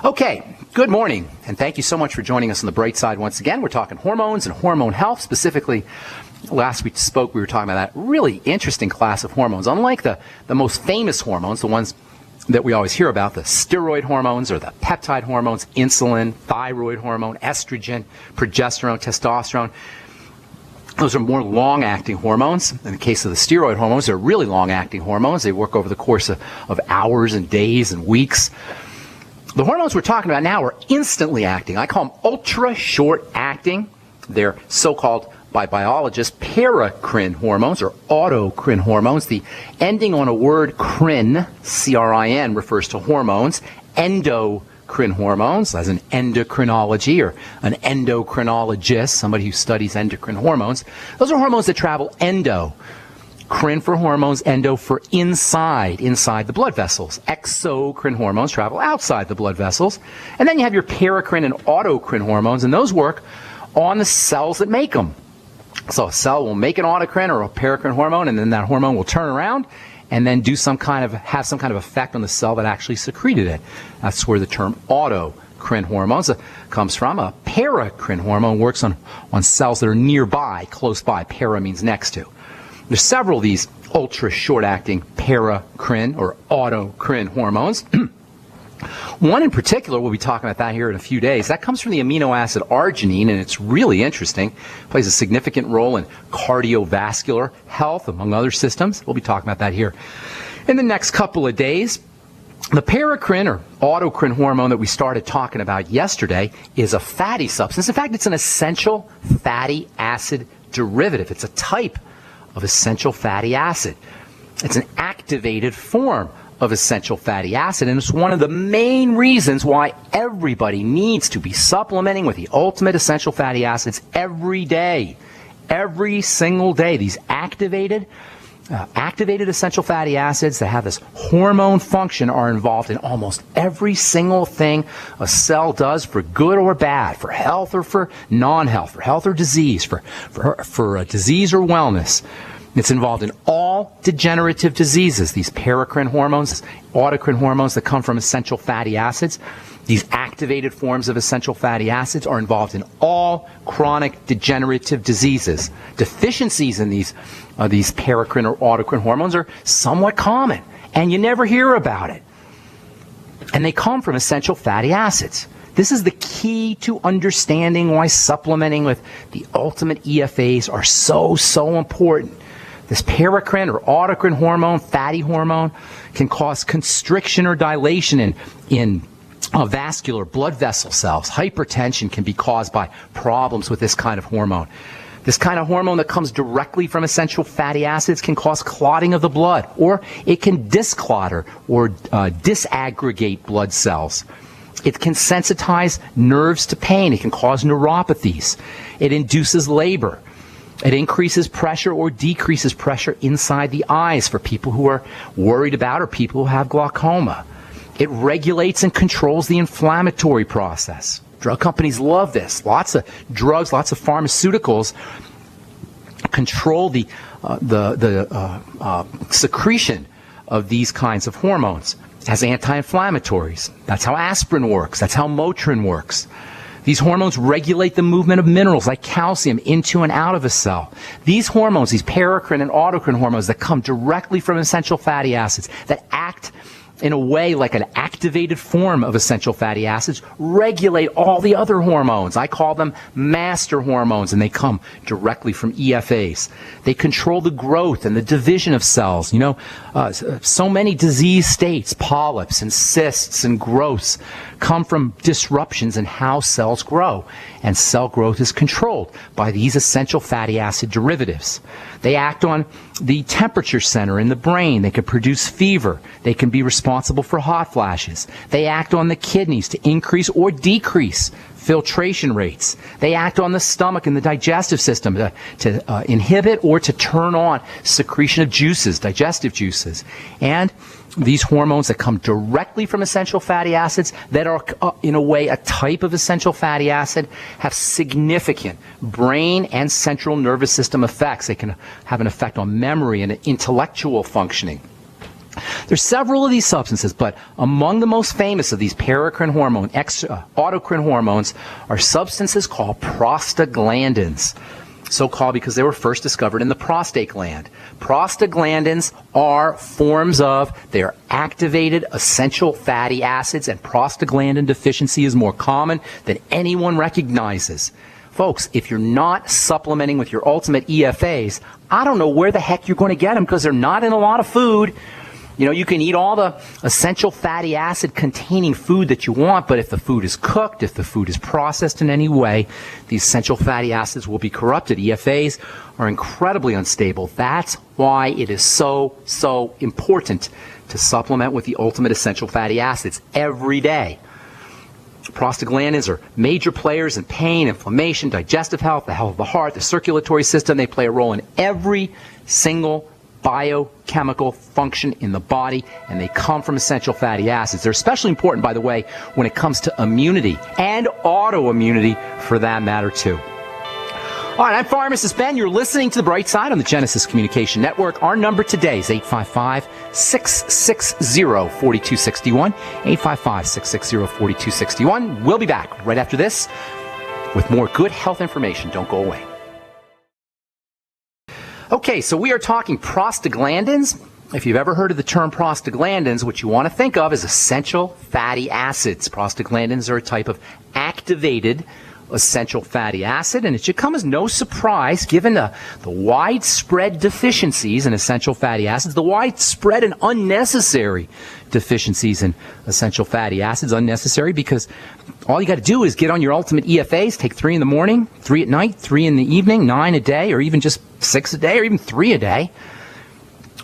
Okay, good morning, and thank you so much for joining us on the bright side once again. We're talking hormones and hormone health. Specifically, last we spoke, we were talking about that really interesting class of hormones. Unlike the most famous hormones, the ones that we always hear about, the steroid hormones or the peptide hormones, insulin, thyroid hormone, estrogen, progesterone, testosterone, those are more long-acting hormones. In the case of the steroid hormones, they're really long-acting hormones. They work over the course of hours and days and weeks. The hormones we're talking about now are instantly acting. I call them ultra-short-acting. They're so-called, by biologists, paracrine hormones or autocrine hormones. The ending on a word crin, C-R-I-N, refers to hormones. Endocrine hormones, as an endocrinology or an endocrinologist, somebody who studies endocrine hormones. Those are hormones that travel endo. Crin for hormones, endo for inside the blood vessels. Exocrine hormones travel outside the blood vessels. And then you have your paracrine and autocrine hormones, and those work on the cells that make them. So a cell will make an autocrine or a paracrine hormone, and then that hormone will turn around and then have some kind of effect on the cell that actually secreted it. That's where the term autocrine hormones comes from. A paracrine hormone works on cells that are nearby, close by. Para means next to. There's several of these ultra-short-acting paracrine or autocrine hormones. One in particular, we'll be talking about that here in a few days. That comes from the amino acid arginine, and it's really interesting. It plays a significant role in cardiovascular health, among other systems. We'll be talking about that here in the next couple of days. The paracrine or autocrine hormone that we started talking about yesterday is a fatty substance. In fact, it's an essential fatty acid derivative. It's a type of essential fatty acid. It's an activated form of essential fatty acid, and it's one of the main reasons why everybody needs to be supplementing with the ultimate essential fatty acids every day, every single day. These activated essential fatty acids that have this hormone function are involved in almost every single thing a cell does, for good or bad, for health or for non-health, for health or disease, for disease or wellness. It's involved in all degenerative diseases. These paracrine hormones, autocrine hormones that come from essential fatty acids, these activated forms of essential fatty acids are involved in all chronic degenerative diseases. Deficiencies in these paracrine or autocrine hormones are somewhat common, and you never hear about it. And they come from essential fatty acids. This is the key to understanding why supplementing with the ultimate EFAs are so important. This paracrine or autocrine hormone, fatty hormone, can cause constriction or dilation in vascular blood vessel cells. Hypertension can be caused by problems with this kind of hormone. This kind of hormone that comes directly from essential fatty acids can cause clotting of the blood, or it can disclotter or disaggregate blood cells. It can sensitize nerves to pain. It can cause neuropathies. It induces labor. It increases pressure or decreases pressure inside the eyes for people who are worried about or people who have glaucoma. It regulates and controls the inflammatory process. Drug companies love this. Lots of drugs, lots of pharmaceuticals control the secretion of these kinds of hormones as anti-inflammatories. That's how aspirin works. That's how Motrin works. These hormones regulate the movement of minerals like calcium into and out of a cell. These hormones, these paracrine and autocrine hormones that come directly from essential fatty acids, that act in a way like an activated form of essential fatty acids, regulate all the other hormones. I call them master hormones, and they come directly from EFAs. They control the growth and the division of cells. You know, so many disease states, polyps and cysts and growths, come from disruptions in how cells grow. And cell growth is controlled by these essential fatty acid derivatives. They act on the temperature center in the brain. They can produce fever. They can be responsible for hot flashes. They act on the kidneys to increase or decrease filtration rates. They act on the stomach and the digestive system to inhibit or to turn on secretion of juices, digestive juices. And these hormones that come directly from essential fatty acids that are, in a way, a type of essential fatty acid, have significant brain and central nervous system effects. They can have an effect on memory and intellectual functioning. There's several of these substances, but among the most famous of these paracrine hormone, autocrine hormones, are substances called prostaglandins. So called because they were first discovered in the prostate gland. Prostaglandins are they are activated essential fatty acids, and prostaglandin deficiency is more common than anyone recognizes. Folks, if you're not supplementing with your ultimate EFAs, I don't know where the heck you're going to get them because they're not in a lot of food. You know, you can eat all the essential fatty acid containing food that you want, but if the food is cooked, if the food is processed in any way, these essential fatty acids will be corrupted. EFAs are incredibly unstable. That's why it is so important to supplement with the ultimate essential fatty acids every day. Prostaglandins are major players in pain, inflammation, digestive health, the health of the heart, the circulatory system. They play a role in every single biochemical function in the body, and they come from essential fatty acids. They're especially important, by the way, when it comes to immunity and autoimmunity for that matter, too. All right, I'm Pharmacist Ben. You're listening to The Bright Side on the Genesis Communication Network. Our number today is 855-660-4261, 855-660-4261. We'll be back right after this with more good health information. Don't go away. Okay, so we are talking prostaglandins. If you've ever heard of the term prostaglandins, what you want to think of is essential fatty acids. Prostaglandins are a type of activated essential fatty acid, and it should come as no surprise given the widespread deficiencies in essential fatty acids, the widespread and unnecessary deficiencies in essential fatty acids. Unnecessary because all you got to do is get on your ultimate EFAs, take 3 in the morning, 3 at night, 3 in the evening, 9 a day, or even just 6 a day, or even 3 a day,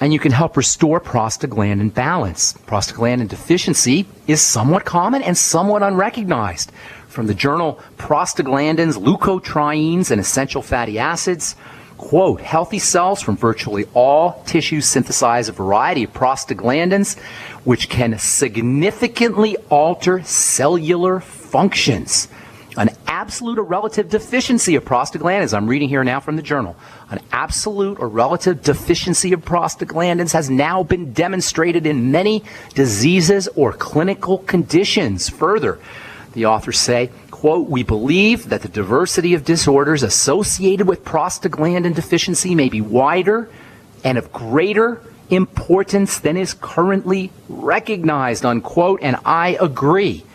and you can help restore prostaglandin balance. Prostaglandin deficiency is somewhat common and somewhat unrecognized. From the journal Prostaglandins, Leukotrienes, and Essential Fatty Acids, quote, healthy cells from virtually all tissues synthesize a variety of prostaglandins which can significantly alter cellular functions. An absolute or relative deficiency of prostaglandins, I'm reading here now from the journal, an absolute or relative deficiency of prostaglandins has now been demonstrated in many diseases or clinical conditions. Further, the authors say, quote, we believe that the diversity of disorders associated with prostaglandin deficiency may be wider and of greater importance than is currently recognized, unquote, and I agree.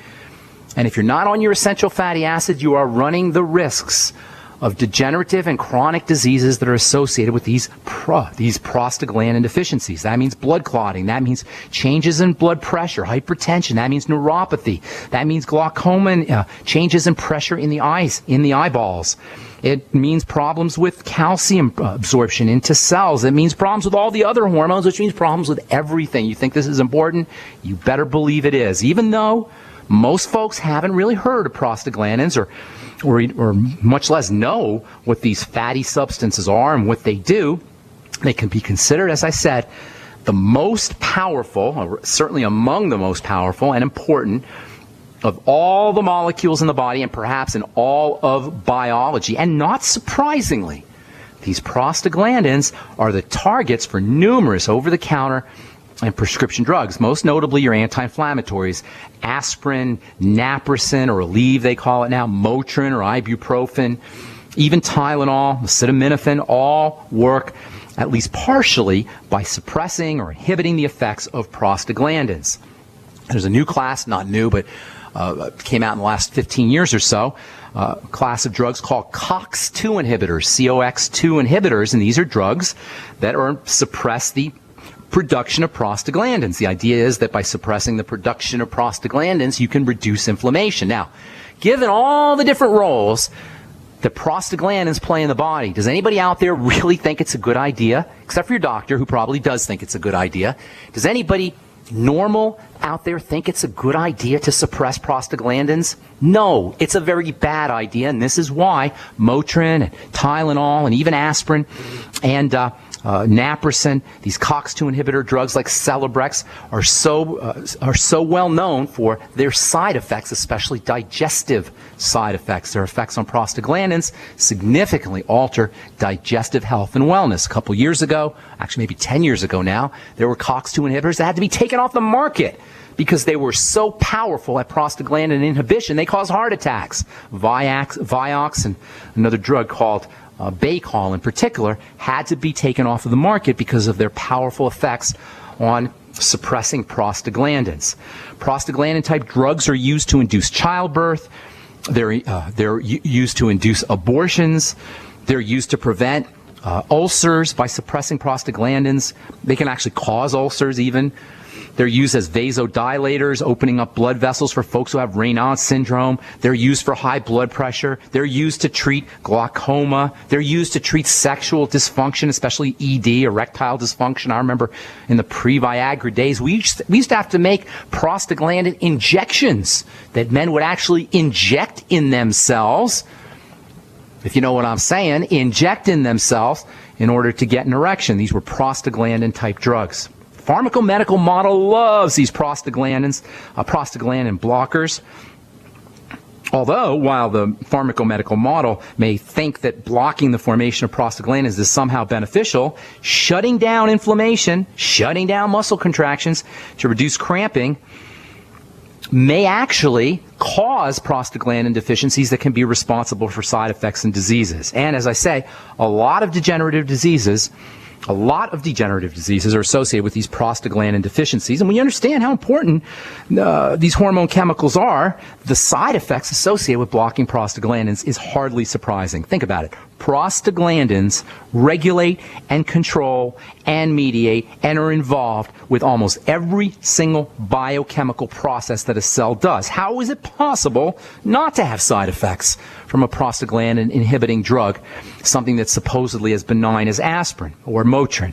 And if you're not on your essential fatty acid, you are running the risks of degenerative and chronic diseases that are associated with these prostaglandin deficiencies. That means blood clotting. That means changes in blood pressure, hypertension. That means neuropathy. That means glaucoma, changes in pressure in the eyes, in the eyeballs. It means problems with calcium absorption into cells. It means problems with all the other hormones, which means problems with everything. You think this is important? You better believe it is. Even though most folks haven't really heard of prostaglandins or much less know what these fatty substances are and what they do, they can be considered, as I said, the most powerful, or certainly among the most powerful and important of all the molecules in the body and perhaps in all of biology. And not surprisingly, these prostaglandins are the targets for numerous over-the-counter and prescription drugs, most notably your anti-inflammatories, aspirin, naproxen, or Aleve they call it now, Motrin or ibuprofen, even Tylenol, acetaminophen, all work at least partially by suppressing or inhibiting the effects of prostaglandins. There's a new class, not new, but came out in the last 15 years or so, class of drugs called COX-2 inhibitors, COX-2 inhibitors, and these are drugs that suppress the production of prostaglandins. The idea is that by suppressing the production of prostaglandins, you can reduce inflammation. Now, given all the different roles that prostaglandins play in the body, does anybody out there really think it's a good idea? Except for your doctor, who probably does think it's a good idea. Does anybody normal out there think it's a good idea to suppress prostaglandins? No, it's a very bad idea, and this is why Motrin and Tylenol and even aspirin and naproxen, these COX-2 inhibitor drugs like Celebrex are so well known for their side effects, especially digestive side effects. Their effects on prostaglandins significantly alter digestive health and wellness. A couple years ago, actually maybe 10 years ago now, there were COX-2 inhibitors that had to be taken off the market because they were so powerful at prostaglandin inhibition, they caused heart attacks. Vioxx and another drug called Baycol in particular had to be taken off of the market because of their powerful effects on suppressing prostaglandins. Prostaglandin-type drugs are used to induce childbirth. They're used to induce abortions. They're used to prevent ulcers by suppressing prostaglandins. They can actually cause ulcers even. They're used as vasodilators, opening up blood vessels for folks who have Raynaud's syndrome. They're used for high blood pressure. They're used to treat glaucoma. They're used to treat sexual dysfunction, especially ED, erectile dysfunction. I remember in the pre-Viagra days, we used to have to make prostaglandin injections that men would actually inject in themselves, if you know what I'm saying, inject in themselves in order to get an erection. These were prostaglandin-type drugs. Pharmacomedical model loves these prostaglandin blockers. Although, while the pharmacomedical model may think that blocking the formation of prostaglandins is somehow beneficial, shutting down inflammation, shutting down muscle contractions to reduce cramping may actually cause prostaglandin deficiencies that can be responsible for side effects and diseases. And as I say, a lot of degenerative diseases are associated with these prostaglandin deficiencies. And when you understand how important these hormone chemicals are, the side effects associated with blocking prostaglandins is hardly surprising. Think about it. Prostaglandins regulate and control and mediate and are involved with almost every single biochemical process that a cell does. How is it possible not to have side effects from a prostaglandin inhibiting drug, something that's supposedly as benign as aspirin or Motrin?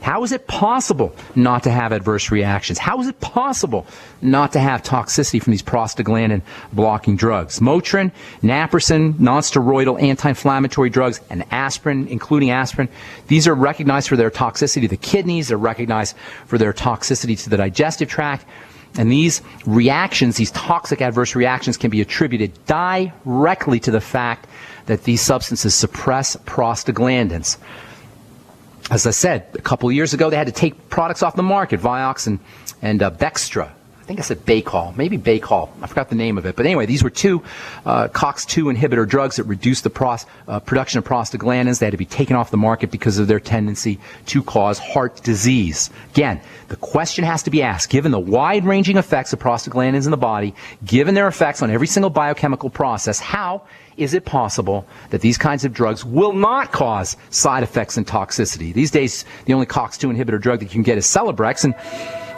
How is it possible not to have adverse reactions? How is it possible not to have toxicity from these prostaglandin blocking drugs? Motrin, naproxen, nonsteroidal anti-inflammatory drugs, and aspirin, including aspirin, these are recognized for their toxicity to the kidneys. They're recognized for their toxicity to the digestive tract. And these reactions, these toxic adverse reactions, can be attributed directly to the fact that these substances suppress prostaglandins. As I said, a couple of years ago, they had to take products off the market, Vioxx and Bextra. I think I said Baycol, maybe Baycol. I forgot the name of it. But anyway, these were two COX-2 inhibitor drugs that reduced the production of prostaglandins. They had to be taken off the market because of their tendency to cause heart disease. Again, the question has to be asked, given the wide-ranging effects of prostaglandins in the body, given their effects on every single biochemical process, how is it possible that these kinds of drugs will not cause side effects and toxicity? These days, the only COX-2 inhibitor drug that you can get is Celebrex,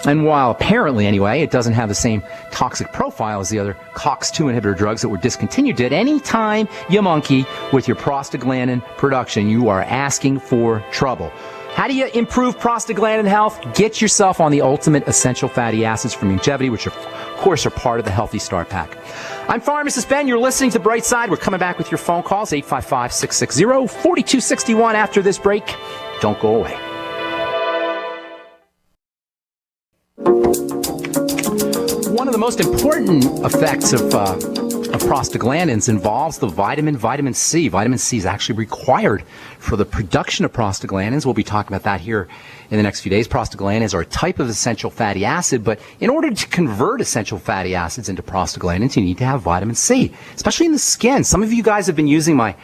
and while apparently, anyway, it doesn't have the same toxic profile as the other COX-2 inhibitor drugs that were discontinued, at any time you monkey with your prostaglandin production, you are asking for trouble. How do you improve prostaglandin health? Get yourself on the ultimate essential fatty acids from Longevity, which of course are part of the Healthy Start Pack. I'm Pharmacist Ben. You're listening to Bright Side. We're coming back with your phone calls, 855-660-4261 after this break. Don't go away. One of the most important effects of prostaglandins involves the vitamin C. Vitamin C is actually required for the production of prostaglandins. We'll be talking about that here in the next few days. Prostaglandins are a type of essential fatty acid, but in order to convert essential fatty acids into prostaglandins, you need to have vitamin C, especially in the skin. Some of you guys have been using my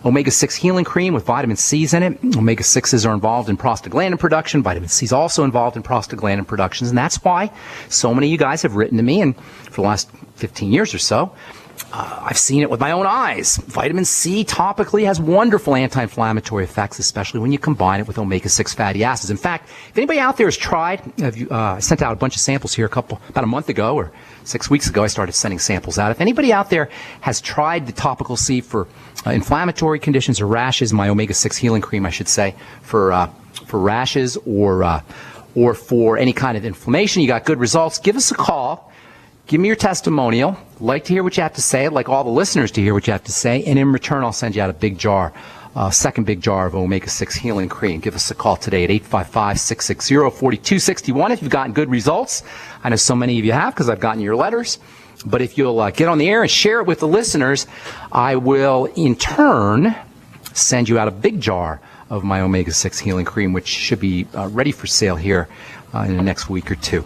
omega-6 healing cream with vitamin C's in it. Omega-6s are involved in prostaglandin production. Vitamin C is also involved in prostaglandin productions, and that's why so many of you guys have written to me, and for the last 15 years or so, I've seen it with my own eyes. Vitamin C topically has wonderful anti-inflammatory effects, especially when you combine it with omega-6 fatty acids. In fact, if anybody out there has tried, I sent out a bunch of samples here about a month ago or 6 weeks ago, I started sending samples out. If anybody out there has tried the topical C for inflammatory conditions or rashes, my omega-6 healing cream, I should say, for rashes or for any kind of inflammation, you got good results, give us a call. Give me your testimonial. I'd like to hear what you have to say. I'd like all the listeners to hear what you have to say. And in return, I'll send you out a big jar second big jar of omega-6 healing cream. Give us a call today at 855-660-4261 if you've gotten good results. I know so many of you have because I've gotten your letters. But if you'll get on the air and share it with the listeners, I will in turn send you out a big jar of my omega-6 healing cream, which should be ready for sale here in the next week or two.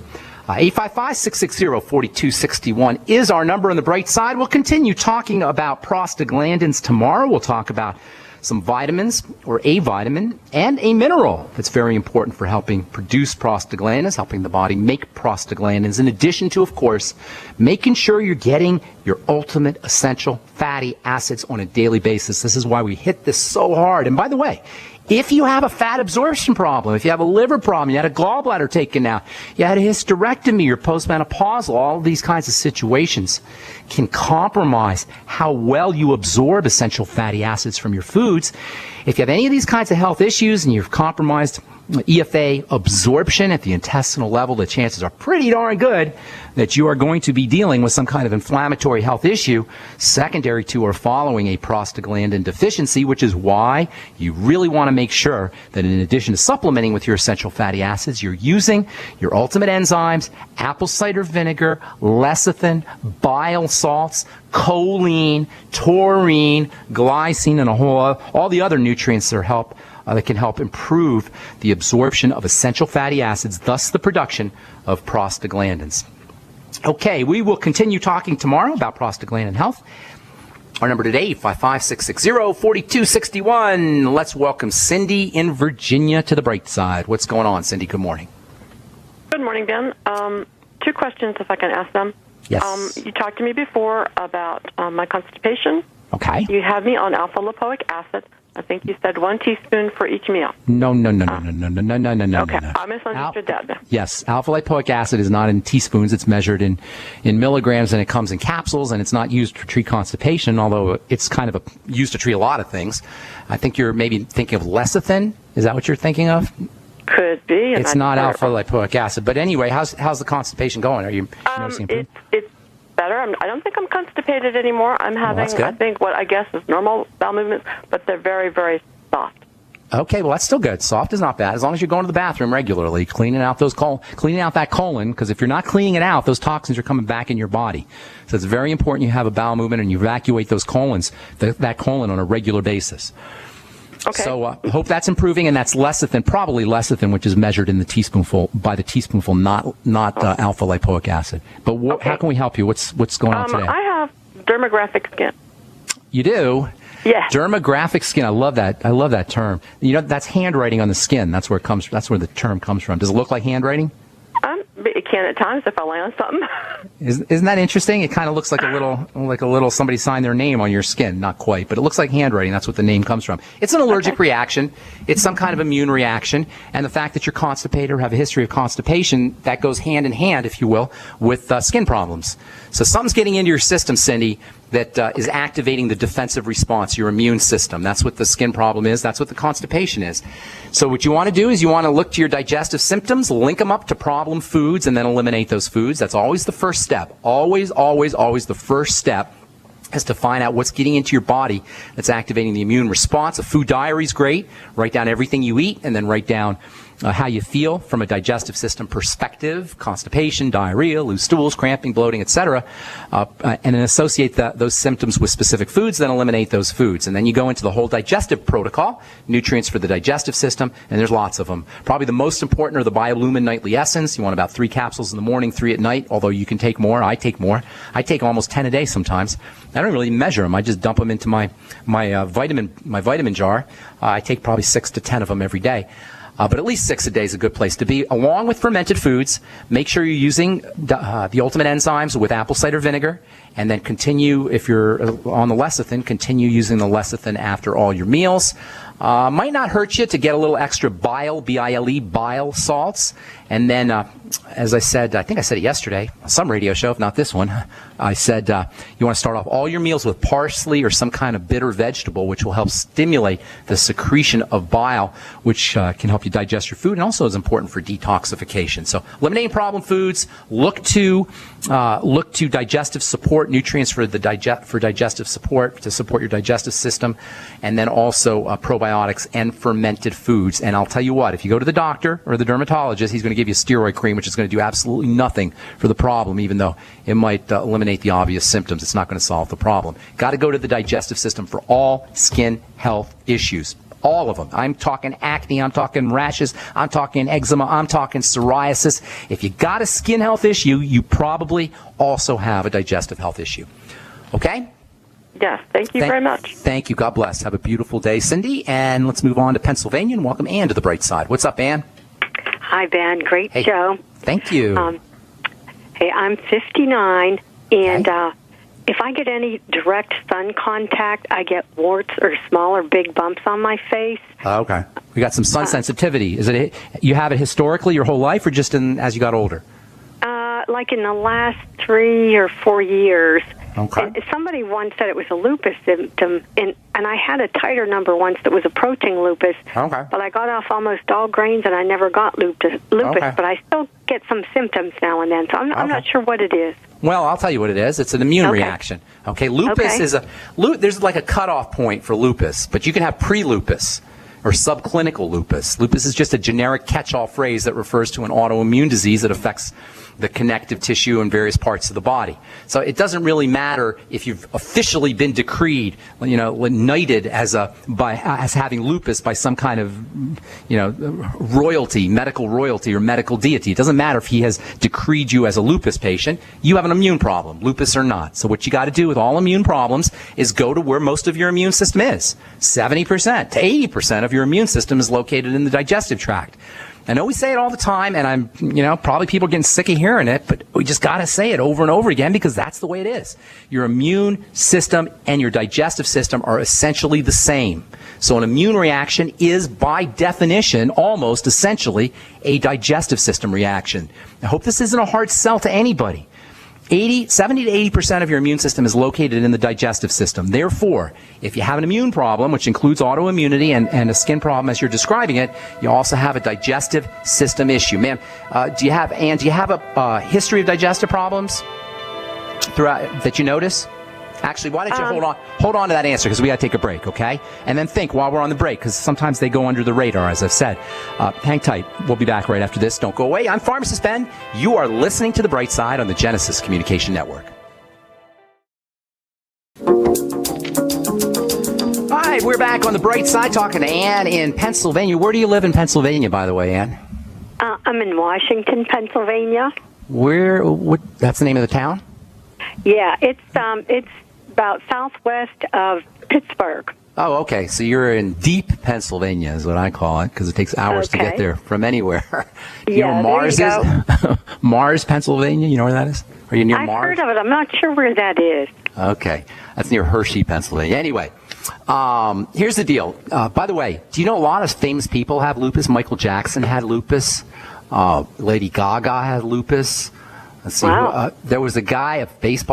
855-660-4261 is our number on the bright side. We'll continue talking about prostaglandins tomorrow. We'll talk about some vitamins, or a vitamin, and a mineral that's very important for helping produce prostaglandins, helping the body make prostaglandins, in addition to, of course, making sure you're getting your ultimate essential fatty acids on a daily basis. This is why we hit this so hard. And by the way, if you have a fat absorption problem, if you have a liver problem, you had a gallbladder taken out, you had a hysterectomy, you're postmenopausal, all of these kinds of situations can compromise how well you absorb essential fatty acids from your foods. If you have any of these kinds of health issues and you've compromised EFA absorption at the intestinal level, the chances are pretty darn good that you are going to be dealing with some kind of inflammatory health issue secondary to or following a prostaglandin deficiency, which is why you really want to make sure that in addition to supplementing with your essential fatty acids, you're using your ultimate enzymes, apple cider vinegar, lecithin, bile salts, choline, taurine, glycine, and all the other nutrients that can help improve the absorption of essential fatty acids, thus the production of prostaglandins. Okay, we will continue talking tomorrow about prostaglandin health. Our number today, 855-660-4261. Let's welcome Cindy in Virginia to the bright side. What's going on, Cindy? Good morning. Good morning, Ben. Two questions, if I can ask them. Yes. You talked to me before about my constipation. Okay. You have me on alpha lipoic acid. I think you said 1 teaspoon for each meal. No. Okay, No. I misunderstood that. Yes, alpha lipoic acid is not in teaspoons. It's measured in milligrams, and it comes in capsules, and it's not used to treat constipation, although it's kind of used to treat a lot of things. I think you're maybe thinking of lecithin. Is that what you're thinking of? Could be. It's not alpha lipoic acid. But anyway, how's the constipation going? Are you noticing improvement? It's better. I don't think I'm constipated anymore. I'm having, I think, what I guess is normal bowel movements, but they're very, very soft. Okay, well, that's still good. Soft is not bad, as long as you're going to the bathroom regularly, cleaning out that colon, because if you're not cleaning it out, those toxins are coming back in your body. So it's very important you have a bowel movement and you evacuate that colon on a regular basis. Okay. So hope that's improving, and that's probably lecithin, which is measured in the teaspoonful, not alpha lipoic acid. But how can we help you? What's going on today? I have dermographic skin. You do? Yes. Dermographic skin. I love that term. You know, that's handwriting on the skin. That's where the term comes from. Does it look like handwriting? It can at times if I lay on something. Isn't that interesting? It kind of looks like a little somebody signed their name on your skin. Not quite, but it looks like handwriting. That's what the name comes from. It's an allergic reaction. It's some kind of immune reaction. And the fact that you're constipated or have a history of constipation, that goes hand in hand, if you will, with skin problems. So something's getting into your system, Cindy, that is activating the defensive response, your immune system. That's what the skin problem is. That's what the constipation is. So what you want to do is you want to look to your digestive symptoms, link them up to problem foods, and then eliminate those foods. That's always the first step. Always the first step is to find out what's getting into your body that's activating the immune response. A food diary is great. Write down everything you eat and then write down how you feel from a digestive system perspective, constipation, diarrhea, loose stools, cramping, bloating, etc., and then associate those symptoms with specific foods, then eliminate those foods. And then you go into the whole digestive protocol, nutrients for the digestive system, and there's lots of them. Probably the most important are the Biolumin Nightly Essence. You want about 3 capsules in the morning, 3 at night, although you can take more. I take more. I take almost 10 a day sometimes. I don't really measure them. I just dump them into my vitamin jar. I take probably 6 to 10 of them every day. But at least 6 a day is a good place to be. Along with fermented foods, make sure you're using the ultimate enzymes with apple cider vinegar, and then continue, if you're on the lecithin, continue using the lecithin after all your meals. Might not hurt you to get a little extra bile, B-I-L-E, bile salts. And then, as I said, I think I said it yesterday, some radio show, if not this one, I said you want to start off all your meals with parsley or some kind of bitter vegetable, which will help stimulate the secretion of bile, which can help you digest your food and also is important for detoxification. So eliminating problem foods, look to Look to digestive support, nutrients for digestive support, to support your digestive system, and then also probiotics and fermented foods. And I'll tell you what, if you go to the doctor or the dermatologist, he's going to give you a steroid cream, which is going to do absolutely nothing for the problem, even though it might eliminate the obvious symptoms. It's not going to solve the problem. Got to go to the digestive system for all skin health issues. All of them. I'm talking acne, I'm talking rashes, I'm talking eczema, I'm talking psoriasis. If you got a skin health issue, you probably also have a digestive health issue. Okay? Yes, thank you very much. Thank you. God bless. Have a beautiful day, Cindy. And let's move on to Pennsylvania and welcome Ann to the bright side. What's up, Ann? Hi, Ben. Great show. Thank you. Hey, I'm 59, and if I get any direct sun contact, I get warts or small or big bumps on my face. Okay. We got some sun sensitivity. Is it you have it historically your whole life, or just as you got older? Like in the last 3 or 4 years. Okay. And somebody once said it was a lupus symptom, and I had a titer number once that was approaching lupus. Okay. But I got off almost all grains, and I never got lupus. Okay. But I still get some symptoms now and then, so I'm not sure what it is. Well, I'll tell you what it is. It's an immune reaction. Okay, lupus is there's like a cutoff point for lupus, but you can have pre-lupus or subclinical lupus. Lupus is just a generic catch-all phrase that refers to an autoimmune disease that affects the connective tissue in various parts of the body. So it doesn't really matter if you've officially been decreed, knighted as having lupus by some kind of, royalty, medical royalty or medical deity. It doesn't matter if he has decreed you as a lupus patient. You have an immune problem, lupus or not. So what you got to do with all immune problems is go to where most of your immune system is. 70% to 80% of your immune system is located in the digestive tract. I know we say it all the time, and I'm, probably people are getting sick of hearing it, but we just got to say it over and over again because that's the way it is. Your immune system and your digestive system are essentially the same. So an immune reaction is, by definition, almost essentially a digestive system reaction. I hope this isn't a hard sell to anybody. 70 to 80% of your immune system is located in the digestive system. Therefore, if you have an immune problem, which includes autoimmunity and a skin problem as you're describing it, you also have a digestive system issue. Ma'am, do you have a history of digestive problems throughout that you notice? Actually, why don't you hold on to that answer because we got to take a break, okay? And then think while we're on the break because sometimes they go under the radar, as I've said. Hang tight. We'll be back right after this. Don't go away. I'm Pharmacist Ben. You are listening to The Bright Side on the Genesis Communication Network. All right, we're back on The Bright Side talking to Ann in Pennsylvania. Where do you live in Pennsylvania, by the way, Ann? I'm in Washington, Pennsylvania. That's the name of the town? Yeah, it's about southwest of Pittsburgh. Oh, okay. So you're in deep Pennsylvania is what I call it because it takes hours to get there from anywhere. You know where Mars is? Mars, Pennsylvania. You know where that is? Are you near Mars? I've heard of it. I'm not sure where that is. Okay. That's near Hershey, Pennsylvania. Anyway, here's the deal. By the way, do you know a lot of famous people have lupus? Michael Jackson had lupus. Lady Gaga had lupus. Let's see. Wow. There was a guy, a famous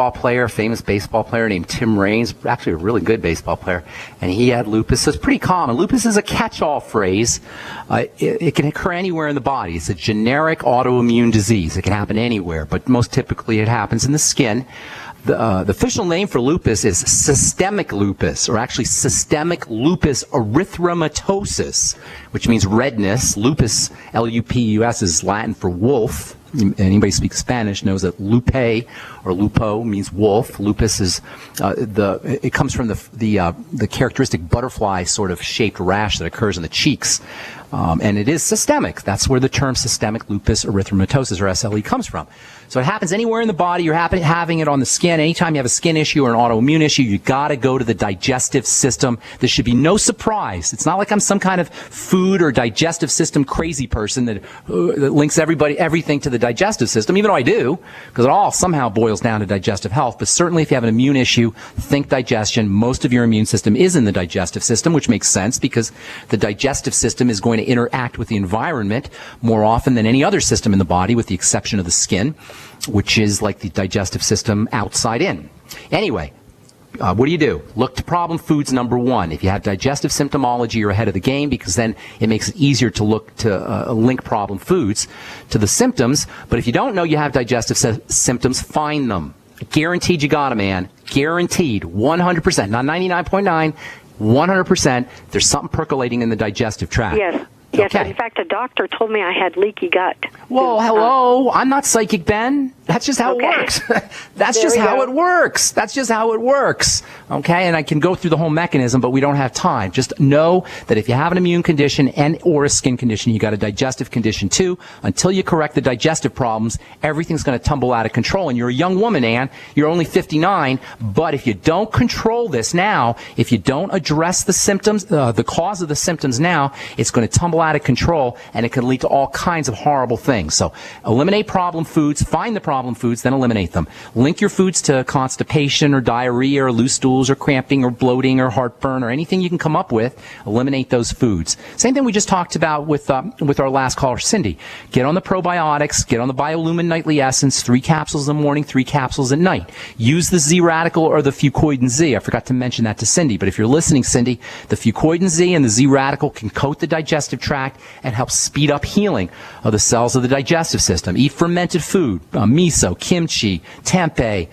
baseball player named Tim Raines, actually a really good baseball player, and he had lupus. So it's pretty common. Lupus is a catch-all phrase. It can occur anywhere in the body. It's a generic autoimmune disease. It can happen anywhere, but most typically it happens in the skin. The official name for lupus is systemic lupus, or actually systemic lupus erythematosus, which means redness. Lupus, L-U-P-U-S, is Latin for wolf. Anybody who speaks Spanish knows that lupe or lupo means wolf. Lupus is it comes from the characteristic butterfly sort of shaped rash that occurs in the cheeks, and it is systemic. That's where the term systemic lupus erythematosus, or SLE, comes from. So it happens anywhere in the body. You're having it on the skin. Anytime you have a skin issue or an autoimmune issue, you got to go to the digestive system. There should be no surprise. It's not like I'm some kind of food or digestive system crazy person that links everything to the digestive system, even though I do, because it all somehow boils down to digestive health. But certainly if you have an immune issue, think digestion. Most of your immune system is in the digestive system, which makes sense because the digestive system is going to interact with the environment more often than any other system in the body, with the exception of the skin, which is like the digestive system outside in. Anyway, what do? Look to problem foods number 1. If you have digestive symptomology, you're ahead of the game because then it makes it easier to look to link problem foods to the symptoms. But if you don't know you have digestive symptoms, find them. Guaranteed you got them, man. Guaranteed. 100%. Not 99.9. 100%. There's something percolating in the digestive tract. Yes. Yes, Okay. in fact, a doctor told me I had leaky gut. Whoa, hello. I'm not Psychic Ben. That's just how it works. That's just how it works. That's just how it works. Okay, and I can go through the whole mechanism, but we don't have time. Just know that if you have an immune condition and or a skin condition, you got a digestive condition too. Until you correct the digestive problems, everything's going to tumble out of control. And you're a young woman, Ann. You're only 59. But if you don't control this now, if you don't address the symptoms, the cause of the symptoms now, it's going to tumble out of control, and it can lead to all kinds of horrible things. So eliminate problem foods, find the problem foods, then eliminate them. Link your foods to constipation or diarrhea or loose stools or cramping or bloating or heartburn or anything you can come up with. Eliminate those foods. Same thing we just talked about with our last caller, Cindy. Get on the probiotics, get on the Biolumin Nightly Essence, 3 capsules in the morning, 3 capsules at night. Use the Z Radical or the Fucoidan Z. I forgot to mention that to Cindy, but if you're listening, Cindy, the Fucoidan Z and the Z Radical can coat the digestive tract and help speed up healing of the cells of the digestive system. Eat fermented food, miso, kimchi, tempeh,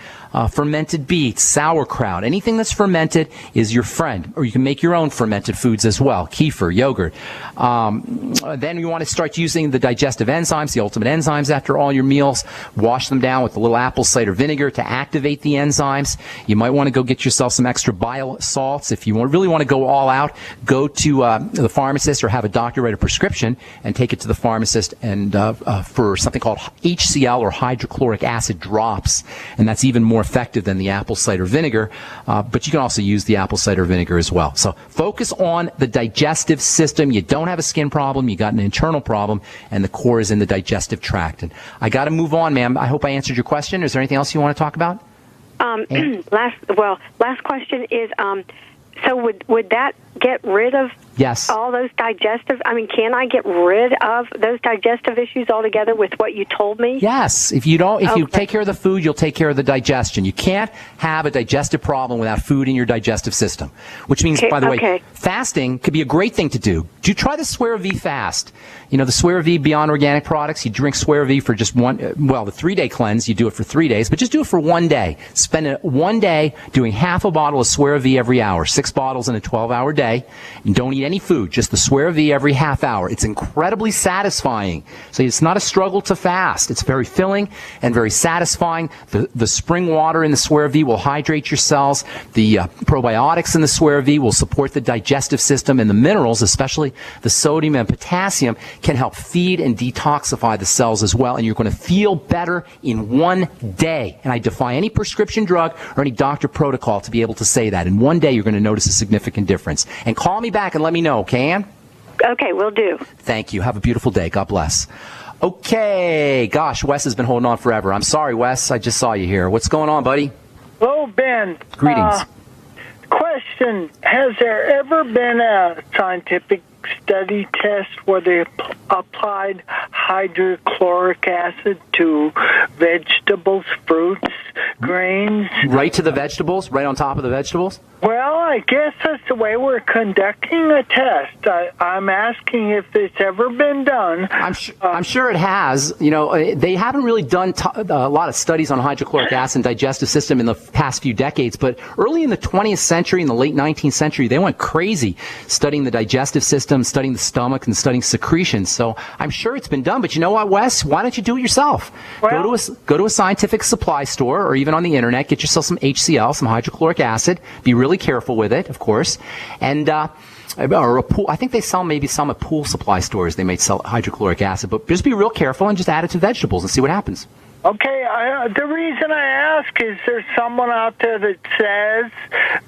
fermented beets, sauerkraut. Anything that's fermented is your friend. Or you can make your own fermented foods as well. Kefir, yogurt. Then you want to start using the digestive enzymes, the ultimate enzymes after all your meals. Wash them down with a little apple cider vinegar to activate the enzymes. You might want to go get yourself some extra bile salts. If you really want to go all out, go to the pharmacist or have a doctor write a prescription and take it to the pharmacist and for something called HCl or hydrochloric acid drops. And that's even more effective than the apple cider vinegar, but you can also use the apple cider vinegar as well. So focus on the digestive system. You don't have a skin problem, you got an internal problem, and the core is in the digestive tract. And I got to move on, ma'am. I hope I answered your question. Is there anything else you want to talk about? Last question is, so would that get rid of all those digestive? I mean, can I get rid of those digestive issues altogether with what you told me? Yes. If you take care of the food, you'll take care of the digestion. You can't have a digestive problem without food in your digestive system. Which means, by the way, fasting could be a great thing to do. Do you try the Swear V fast? You know, the Swear V Beyond Organic products, you drink Swear V for just the 3-day cleanse, you do it for 3 days, but just do it for 1 day. Spend 1 day doing half a bottle of Swear V every hour, 6 bottles in a 12-hour day, and don't eat any food, just the Swear V every half hour. It's incredibly satisfying. So it's not a struggle to fast. It's very filling and very satisfying. The spring water in the Swear V will hydrate your cells. The probiotics in the Swear V will support the digestive system, and the minerals, especially the sodium and potassium, can help feed and detoxify the cells as well, and you're going to feel better in 1 day. And I defy any prescription drug or any doctor protocol to be able to say that. In 1 day, you're going to notice a significant difference. And call me back and let me know, okay, Ann? Okay, will do. Thank you. Have a beautiful day. God bless. Okay. Gosh, Wes has been holding on forever. I'm sorry, Wes. I just saw you here. What's going on, buddy? Hello, Ben. Greetings. Question, has there ever been a scientific study test where they applied hydrochloric acid to vegetables, fruits, grains? Right to the vegetables? Right on top of the vegetables? Well, I guess that's the way we're conducting a test. I'm asking if it's ever been done. I'm sure it has. You know, they haven't really done a lot of studies on hydrochloric acid and digestive system in the past few decades, but early in the 20th century, in the late 19th century, they went crazy studying the digestive system, studying the stomach, and studying secretions. So I'm sure it's been done, but you know what, Wes? Why don't you do it yourself? Well, go to a scientific supply store or even on the internet, get yourself some HCl, some hydrochloric acid, be really careful with it, of course, and or a pool. I think they sell maybe some at pool supply stores. They may sell hydrochloric acid, but just be real careful and just add it to vegetables and see what happens. Okay, the reason I ask is there's someone out there that says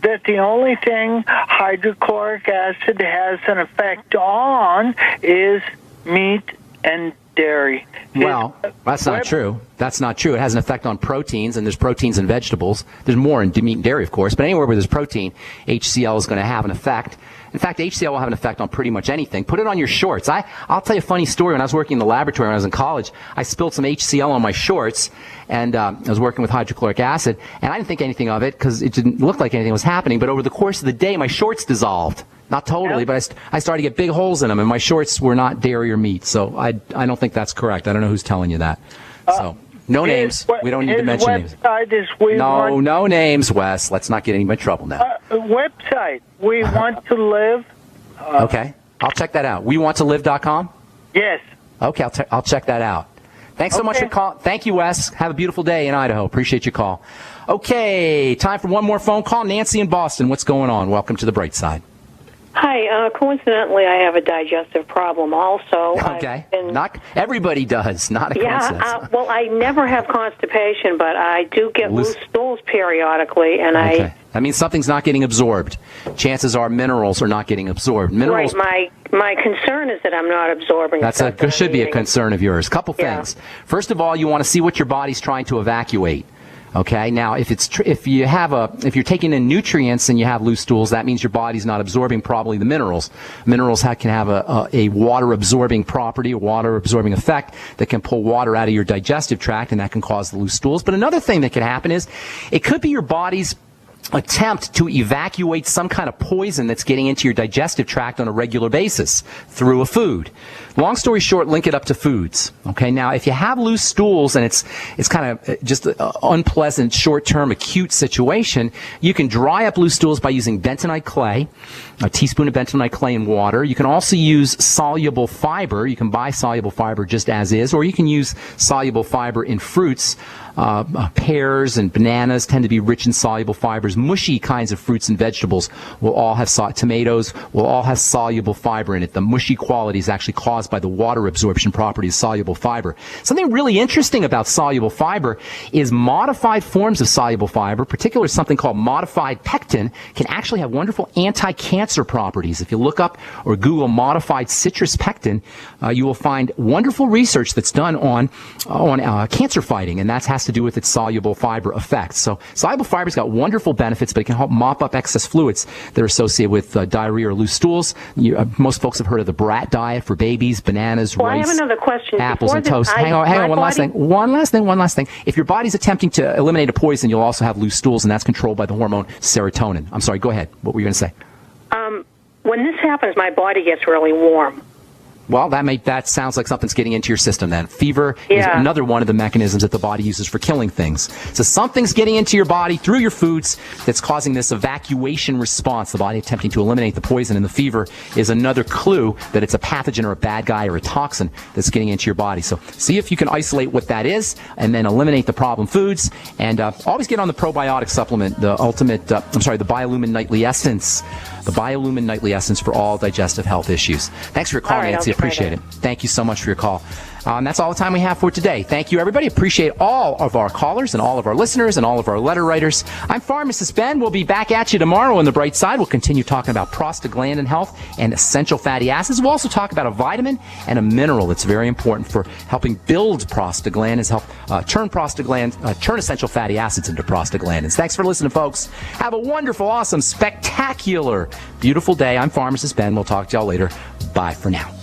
that the only thing hydrochloric acid has an effect on is meat and dairy. Well, that's not true. That's not true. It has an effect on proteins, and there's proteins in vegetables. There's more in meat and dairy, of course, but anywhere where there's protein, HCl is going to have an effect. In fact, HCl will have an effect on pretty much anything. Put it on your shorts. I'll tell you a funny story. When I was working in the laboratory when I was in college, I spilled some HCl on my shorts, and I was working with hydrochloric acid, and I didn't think anything of it because it didn't look like anything was happening, but over the course of the day, my shorts dissolved. Not totally, but I started to get big holes in them, and my shorts were not dairy or meat, so I don't think that's correct. I don't know who's telling you that. So, no names. We don't need to mention names. No names, Wes. Let's not get anybody in trouble now. Website, We Want to Live. Okay. I'll check that out. WeWantToLive.com? Yes. Okay, I'll check that out. Thanks so much for calling. Thank you, Wes. Have a beautiful day in Idaho. Appreciate your call. Okay, time for one more phone call. Nancy in Boston, what's going on? Welcome to the Bright Side. Hi. Coincidentally, I have a digestive problem also. Okay. Not everybody does. Not a coincidence. Yeah. Well, I never have constipation, but I do get loose stools periodically, and That means something's not getting absorbed. Chances are minerals are not getting absorbed. Minerals. Right. My concern is that I'm not absorbing. That should be a concern of yours. Couple things. First of all, you want to see what your body's trying to evacuate. Okay. Now, if you're taking in nutrients and you have loose stools, that means your body's not absorbing properly the minerals. Minerals can have a water absorbing property, a water absorbing effect that can pull water out of your digestive tract, and that can cause the loose stools. But another thing that can happen is it could be your body's attempt to evacuate some kind of poison that's getting into your digestive tract on a regular basis through a food. Long story short, link it up to foods. Okay, now if you have loose stools and it's kind of just an unpleasant, short-term, acute situation, you can dry up loose stools by using bentonite clay, a teaspoon of bentonite clay in water. You can also use soluble fiber. You can buy soluble fiber just as is, or you can use soluble fiber in fruits. Pears and bananas tend to be rich in soluble fibers. Mushy kinds of fruits and vegetables will all have tomatoes will all have soluble fiber in it. The mushy quality is actually caused by the water absorption properties of soluble fiber. Something really interesting about soluble fiber is modified forms of soluble fiber, particularly something called modified pectin, can actually have wonderful anti-cancer properties. If you look up or Google modified citrus pectin, you will find wonderful research that's done on cancer fighting, and that has to do with its soluble fiber effects. So soluble fiber's got wonderful benefits, but it can help mop up excess fluids that are associated with diarrhea or loose stools. Most folks have heard of the Brat diet for babies, bananas, rice, I have another question. apples, and toast. Hang on, one last thing. If your body's attempting to eliminate a poison, you'll also have loose stools, and that's controlled by the hormone serotonin. I'm sorry, go ahead. What were you going to say? When this happens, my body gets really warm. Well, that sounds like something's getting into your system then. Fever is another one of the mechanisms that the body uses for killing things. So something's getting into your body through your foods that's causing this evacuation response. The body attempting to eliminate the poison, and the fever is another clue that it's a pathogen or a bad guy or a toxin that's getting into your body. So see if you can isolate what that is and then eliminate the problem foods. And always get on the probiotic supplement, the Biolumin Nightly Essence. The Biolumin Nightly Essence for all digestive health issues. Thanks for your call, Nancy. Appreciate it. Thank you so much for your call. And that's all the time we have for today. Thank you, everybody. Appreciate all of our callers and all of our listeners and all of our letter writers. I'm Pharmacist Ben. We'll be back at you tomorrow on the bright side. We'll continue talking about prostaglandin health and essential fatty acids. We'll also talk about a vitamin and a mineral that's very important for helping build prostaglandins, help turn essential fatty acids into prostaglandins. Thanks for listening, folks. Have a wonderful, awesome, spectacular, beautiful day. I'm Pharmacist Ben. We'll talk to y'all later. Bye for now.